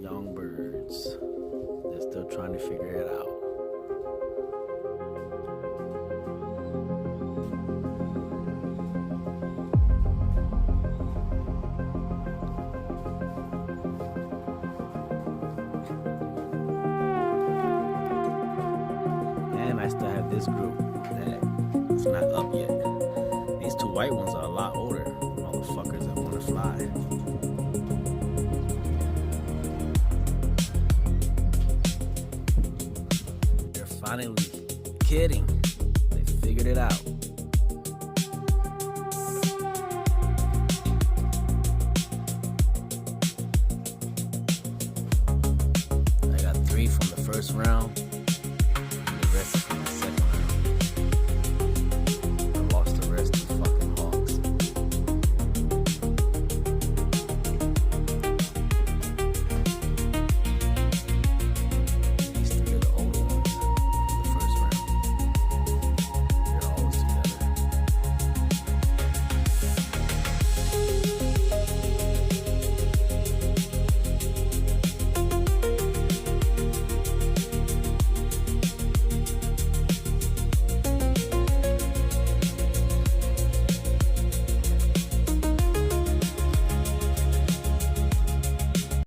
young birds. They're still trying to figure it out. And I still have this group that is not up yet. These two white ones are a lot older. Motherfuckers that want to fly. They're finally kidding. They figured it out. I got 3 from the first round, and the rest